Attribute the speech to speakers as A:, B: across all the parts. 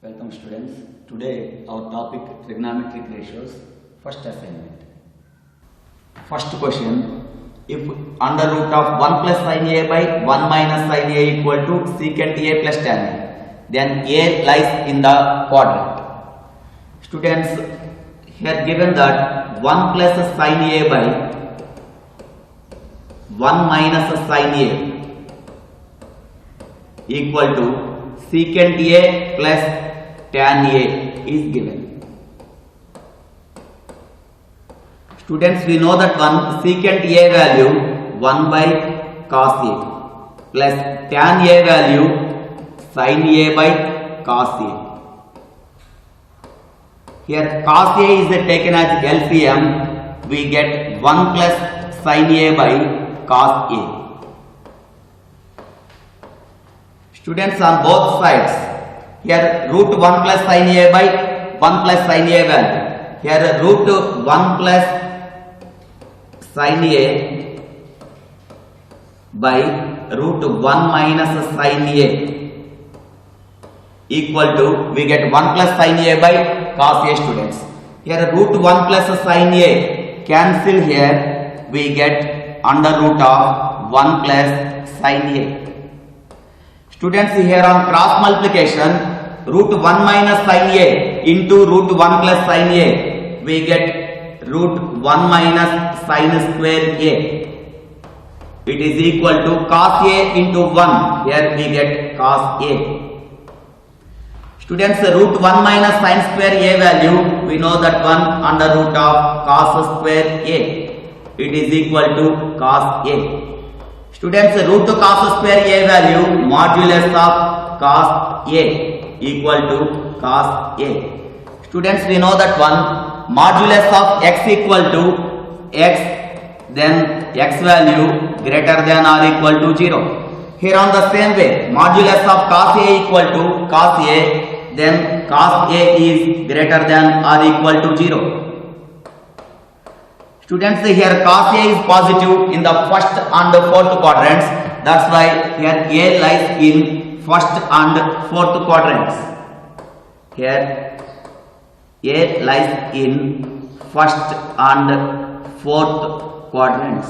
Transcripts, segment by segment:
A: Welcome students. Today our topic trigonometric ratios. First assignment. First question. If under root of 1 plus sin a by 1 minus sin a equal to secant a plus tan a, then a lies in the quadrant. Students, here given that 1 plus sin a by 1 minus sin a equal to secant a plus tan a is given. Students, we know that one secant a value 1 by cos a plus tan a value sin a by cos a. Here cos a is taken as LCM, we get 1 plus sin a by cos a. Students, on both sides, here root 1 plus sin a by 1 plus sin a value. Here root 1 plus sin a by root 1 minus sin a equal to, we get 1 plus sin a by cos a. Students, here root 1 plus sin a cancel, here we get under root of 1 plus sin a. Students, here on cross multiplication, root 1 minus sin a into root 1 plus sin a, we get root 1 minus sin square a. It is equal to cos a into 1, here we get cos a. Students, root 1 minus sin square a value, we know that one under root of cos square a. It is equal to cos a. Students, root cos square a value modulus of cos a equal to cos a. Students, we know that one modulus of x equal to x, then x value greater than or equal to 0. Here on the same way, modulus of cos a equal to cos a, then cos a is greater than or equal to 0. Students, here cos a is positive in the first and fourth quadrants. That's why here a lies in first and fourth quadrants. Here a lies in first and fourth quadrants.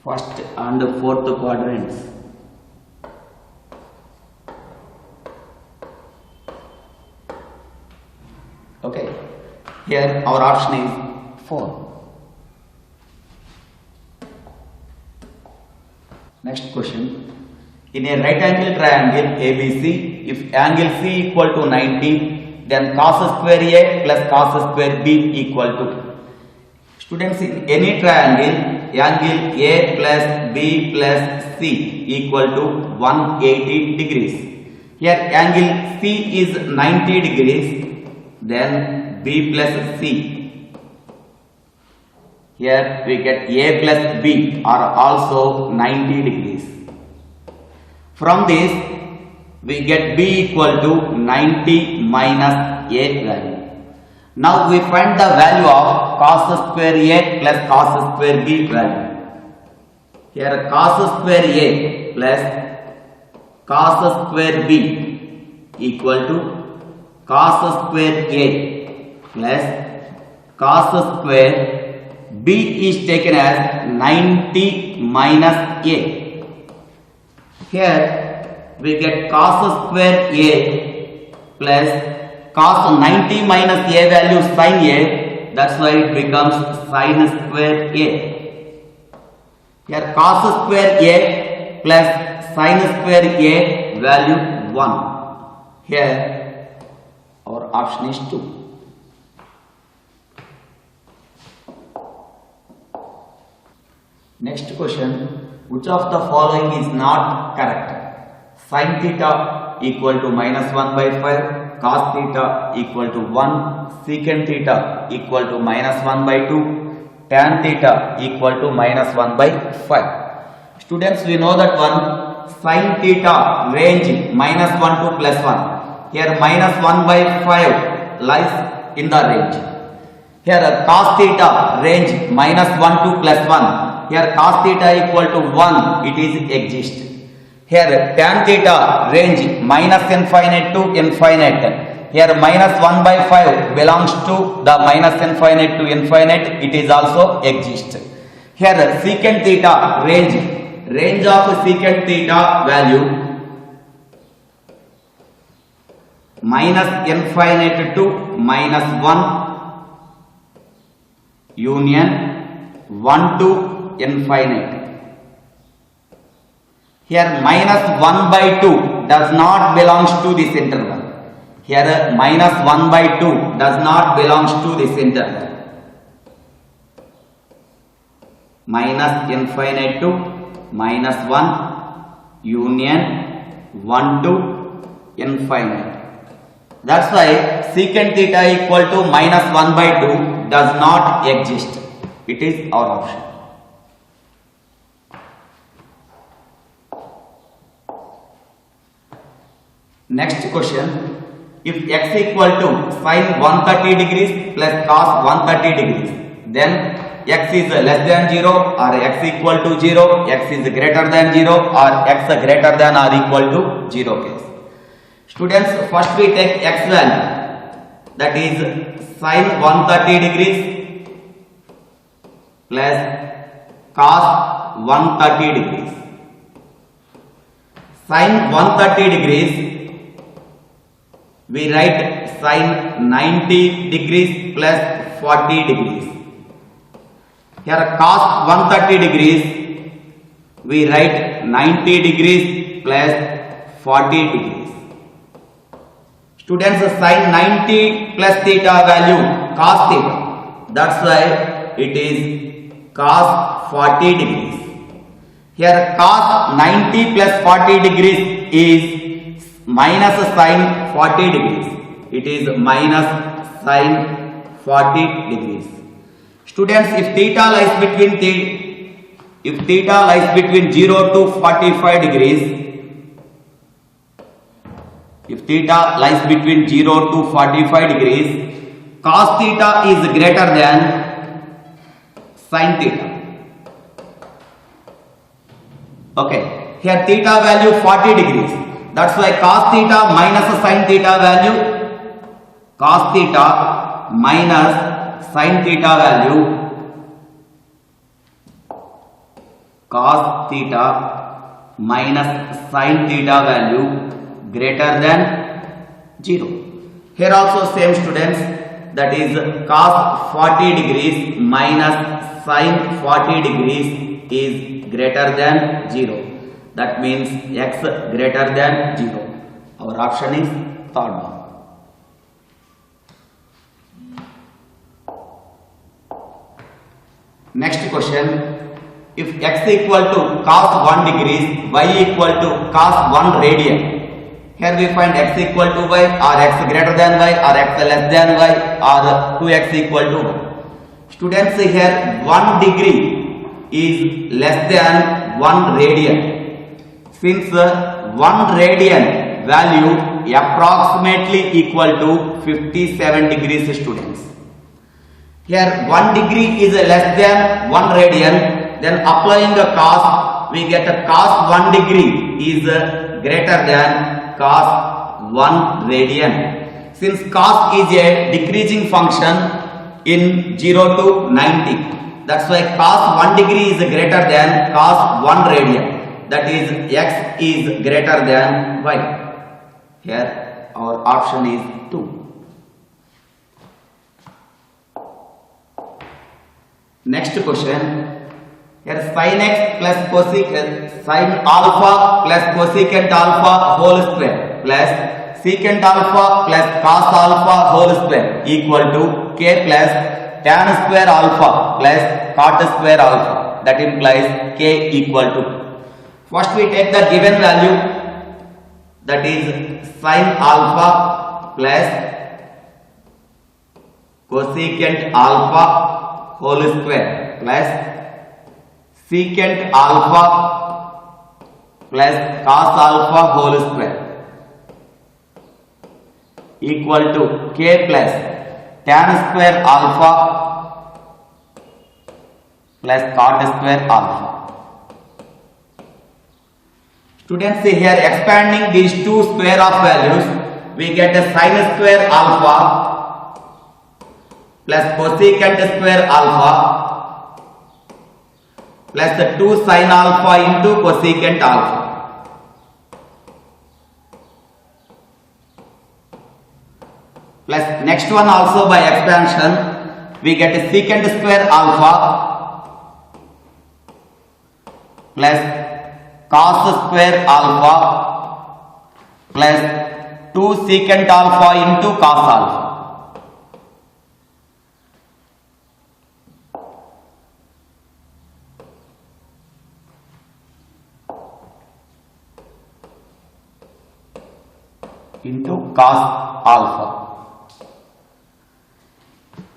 A: First and fourth quadrants. Okay, here our option is 4. Next question. In a right angle triangle ABC, if angle C equal to 90, then cos square A plus cos square B equal to. Students, in any triangle, angle A plus B plus C equal to 180 degrees. Here angle C is 90 degrees. Then B plus C. Here we get A plus B are also 90 degrees. From this we get B equal to 90 minus A value. Now we find the value of cos square A plus cos square B value. Here cos square A plus cos square B equal to cos square A plus cos square B is taken as 90 minus A. Here we get cos square A plus cos 90 minus A value sin A, that's why it becomes sin square A. Here cos square A plus sin square A value 1. Here our option is 2. Next question. Which of the following is not correct? Sin theta equal to minus 1 by 5, cos theta equal to 1, secant theta equal to minus 1 by 2, tan theta equal to minus 1 by 5. Students, we know that one sin theta range minus 1 to plus 1. Here minus 1 by 5 lies in the range. Here cos theta range -1 to +1. Here cos theta equal to 1, it is exist. Here tan theta range -infinite to infinite. Here -1/5 belongs to the -infinite to infinite, it is also exist. Here secant theta range of secant theta value -infinite to -1 union 1 to infinite. Here -1/2 does not belongs to this interval. Here -1/2 does not belongs to this interval. -infinite to -1 union 1 to infinite. That's why secant theta equal to -1/2 does not exist. It is our option. Next question. If x equal to sin 130 degrees plus cos 130 degrees, then x is less than 0 or x equal to 0, x is greater than 0 or x greater than or equal to 0 case. Students, first we take x value, that is sin 130 degrees plus cos 130 degrees. Sin 130 degrees, we write sin 90 degrees plus 40 degrees. Here cos 130 degrees, we write 90 degrees plus 40 degrees. Students, sin 90 plus theta value cos theta. That's why it is cos 40 degrees. Here cos 90 plus 40 degrees is minus sin 40 degrees. It is minus sin 40 degrees. Students, if theta lies between 0 to 45 degrees, if theta lies between 0 to 45 degrees, cos theta is greater than sin theta. Okay, here theta value 40 degrees. That's why cos theta minus sin theta value, cos theta minus sin theta value, cos theta minus sin theta value greater than 0. Here also same students, that is cos 40 degrees minus sin 40 degrees is greater than 0. That means x greater than 0. Our option is third one. Next question. If x equal to cos 1 degrees, y equal to cos 1 radian. Here we find x equal to y, or x greater than y, or x less than y, or 2x equal to y. Students, here 1 degree is less than 1 radian. Since 1 radian value approximately equal to 57 degrees, students. Here 1 degree is less than 1 radian, then applying the cos, we get a cos 1 degree is greater than cos 1 radian. Since cos is a decreasing function in 0 to 90, that's why cos 1 degree is greater than cos 1 radian. That is x is greater than y. Here our option is 2. Next question. Here sin x plus cosecant sin alpha plus cosecant alpha whole square plus secant alpha plus cos alpha whole square equal to k plus tan square alpha plus cot square alpha. That implies k equal to. First we take the given value, that is sin alpha plus cosecant alpha whole square plus secant alpha plus cos alpha whole square equal to k plus tan square alpha plus cot square alpha. Students, see here, expanding these two square of values, we get a sin square alpha plus cosecant square alpha plus the 2 sin alpha into cosecant alpha. Plus next one also by expansion, we get a secant square alpha plus cos square alpha plus 2 secant alpha into cos alpha. Into cos alpha.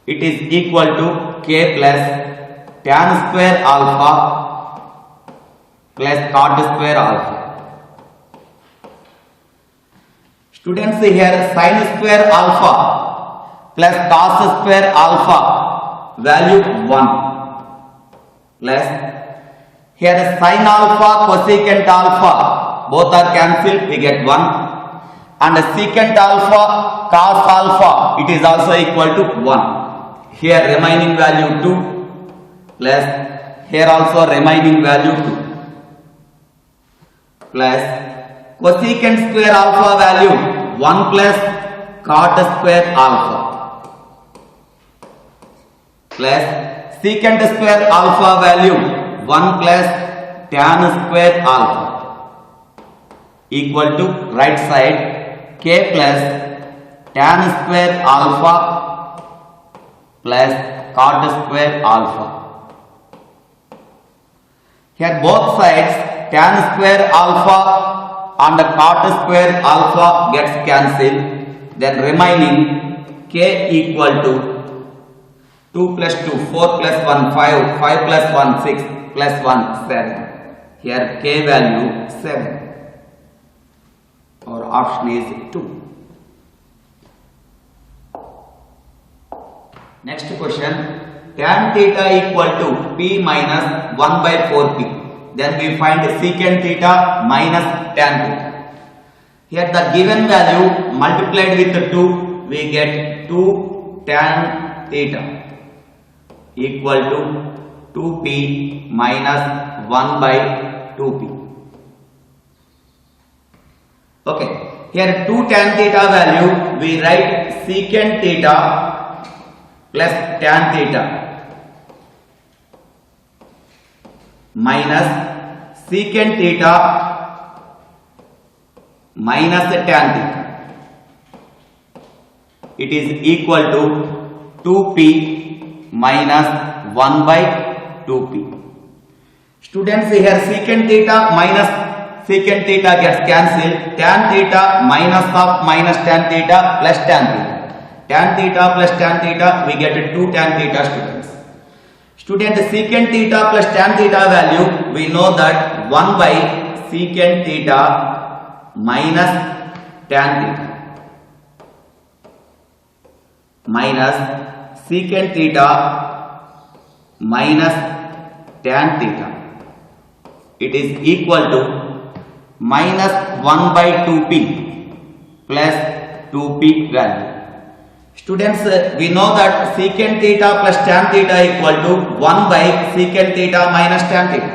A: It is equal to k plus tan square alpha plus cot square alpha. Students, here sin square alpha plus cos square alpha value 1 plus here sin alpha cosecant alpha both are cancelled, we get 1, and secant alpha cos alpha, it is also equal to 1. Here remaining value 2 plus here also remaining value 2 plus cosecant square alpha value 1 plus cot square alpha plus secant square alpha value 1 plus tan square alpha equal to right side k plus tan square alpha plus cot square alpha. Here both sides tan square alpha and cot square alpha gets cancelled, then remaining k equal to 2 plus 2, 4 plus 1, 5, 5 plus 1, 6 plus 1, 7. Here k value 7. Our option is 2. Next question, tan theta equal to p minus 1 by 4p. Then we find secant theta minus tan theta. Here the given value multiplied with 2, we get 2 tan theta equal to 2p minus 1 by 2p. Okay, here 2 tan theta value, we write secant theta plus tan theta minus secant theta minus tan theta. It is equal to 2p minus 1 by 2p. Students, here secant theta minus secant theta gets cancelled. Tan theta minus of minus tan theta plus tan theta. Tan theta plus tan theta, we get 2 tan theta, students. Student, secant theta plus tan theta value, we know that 1 by secant theta minus tan theta minus secant theta minus tan theta. It is equal to minus 1 by 2p plus 2p value. Students, we know that secant theta plus tan theta equal to 1 by secant theta minus tan theta.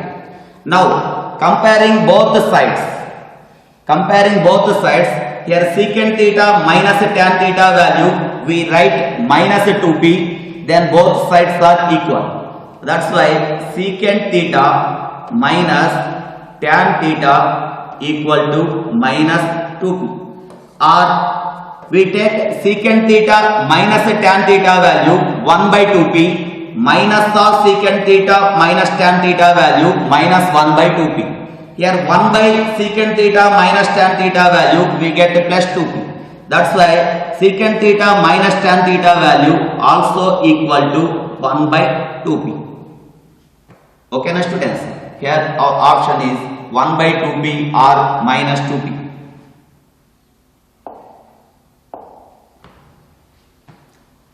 A: Now, comparing both sides, here secant theta minus tan theta value, we write minus 2p, then both sides are equal. That's why secant theta minus tan theta equal to minus 2p. Or we take secant theta minus tan theta value 1 by 2p minus of secant theta minus tan theta value minus 1 by 2p. Here 1 by secant theta minus tan theta value we get plus 2p. That's why secant theta minus tan theta value also equal to 1 by 2p. Okay, now students, here our option is 1 by 2p or minus 2p.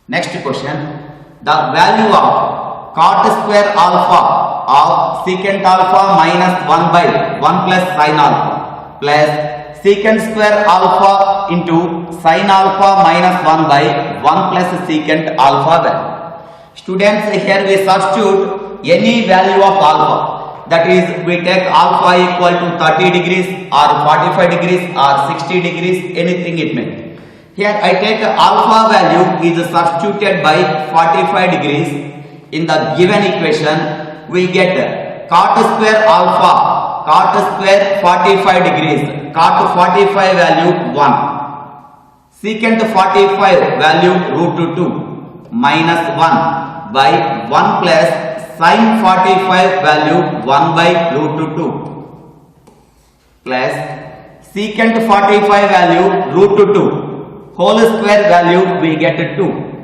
A: Next question. The value of cot square alpha of secant alpha minus 1 by 1 plus sin alpha plus secant square alpha into sin alpha minus 1 by 1 plus secant alpha value. Students, here we substitute any value of alpha. That is, we take alpha equal to 30 degrees or 45 degrees or 60 degrees, anything it may be. Here I take alpha value is substituted by 45 degrees. In the given equation, we get cot square alpha, cot square 45 degrees, cot 45 value 1, secant 45 value root 2 minus 1 by 1 plus sin 45 value 1 by root 2 plus secant 45 value root 2 whole square value we get 2.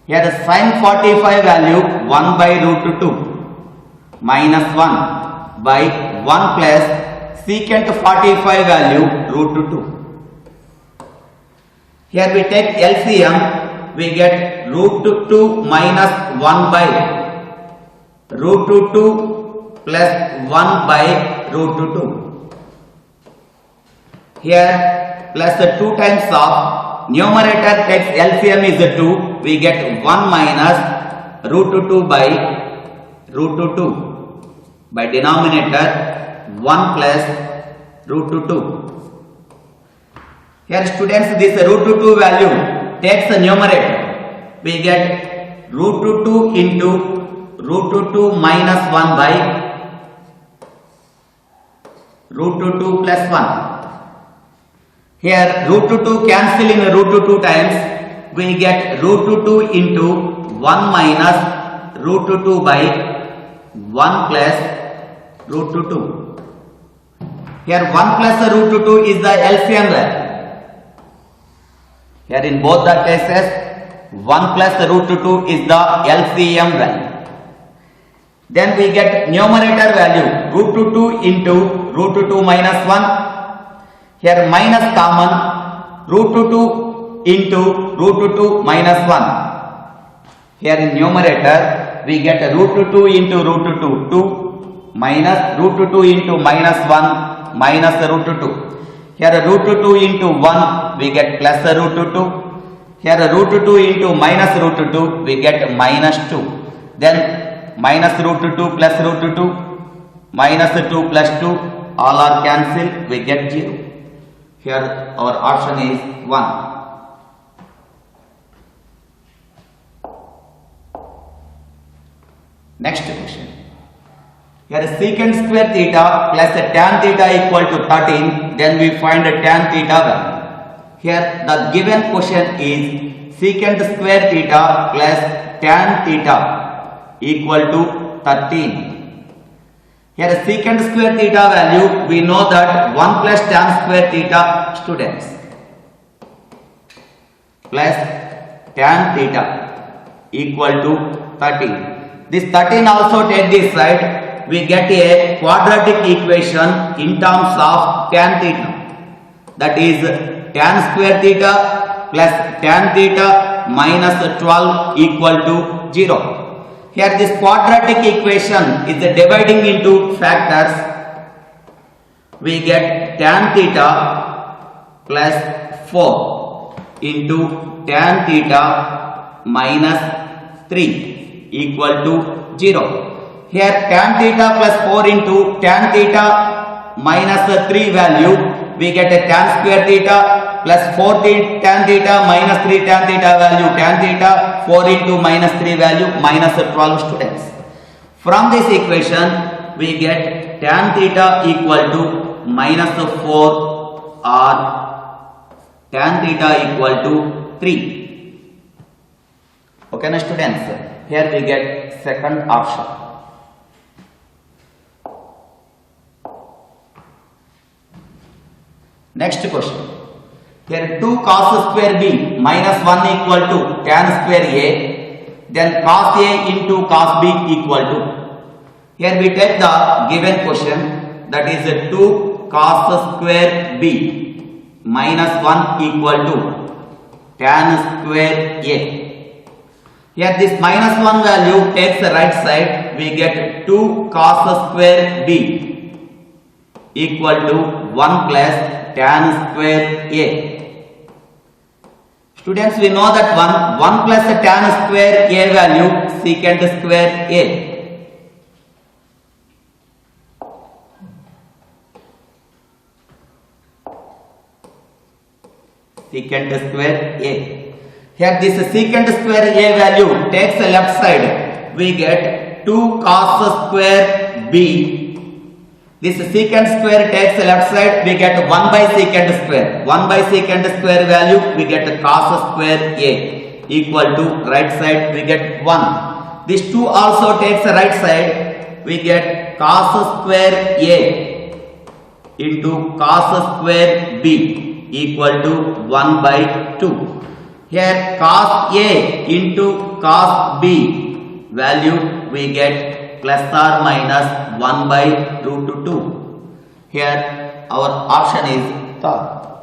A: Here the sin 45 value 1 by root 2 minus 1 by 1 plus secant 45 value root 2. Here we take LCM, we get root 2 minus 1 by root 2 plus 1 by root 2. Here plus the 2 times of numerator takes LCM is 2, we get 1 minus root 2 by root 2 by denominator 1 plus root 2. Here students, this root 2 value takes the numerator, we get root 2 into root 2 minus 1 by root 2 plus 1. Here root 2 cancel in root 2 times, we get root 2 into 1 minus root 2 by 1 plus root 2. Here 1 plus root 2 is the LCM value. Here in both the cases 1 plus root 2 is the LCM value. Then we get numerator value root 2 into root 2 minus 1. Here minus common, root 2 into root 2 minus 1. Here in numerator we get root 2 into root 2 2 minus root 2 into minus 1 minus root 2. Here root 2 into 1 we get plus root 2. Here root 2 into minus root 2 we get minus 2. Then minus root 2 plus root 2 minus 2 plus 2 all are cancelled, we get 0. Here our option is 1. Next question. Here secant square theta plus tan theta equal to 13, then we find tan theta value. Here the given question is secant square theta plus tan theta equal to 13. Here secant square theta value, we know that 1 plus tan square theta, students, plus tan theta equal to 13. This 13 also take this side, we get a quadratic equation in terms of tan theta. That is tan square theta plus tan theta minus 12 equal to 0. Here this quadratic equation is dividing into factors. We get tan theta plus 4 into tan theta minus 3 equal to 0. Here tan theta plus 4 into tan theta minus 3 value, we get a tan square theta plus 4 tan theta minus 3 tan theta value tan theta 4 into minus 3 value minus 12, students. From this equation we get tan theta equal to minus 4 or tan theta equal to 3. Okay na students, here we get second option. Next question. Here 2 cos square b minus 1 equal to tan square a, then cos a into cos b equal to. Here we take the given question, that is 2 cos square b minus 1 equal to tan square a. Here this minus 1 value takes the right side, we get 2 cos square b equal to 1 plus tan square a. Students, we know that 1 plus the tan square a value secant square a. Secant square a. Here this secant square a value takes the left side, we get 2 cos square b. This secant square takes the left side, we get 1 by secant square. 1 by secant square value, we get cos square a equal to right side, we get 1. This 2 also takes the right side, we get cos square a into cos square b equal to 1 by 2. Here cos a into cos b value we get plus or minus 1 by root 2. Here our option is third.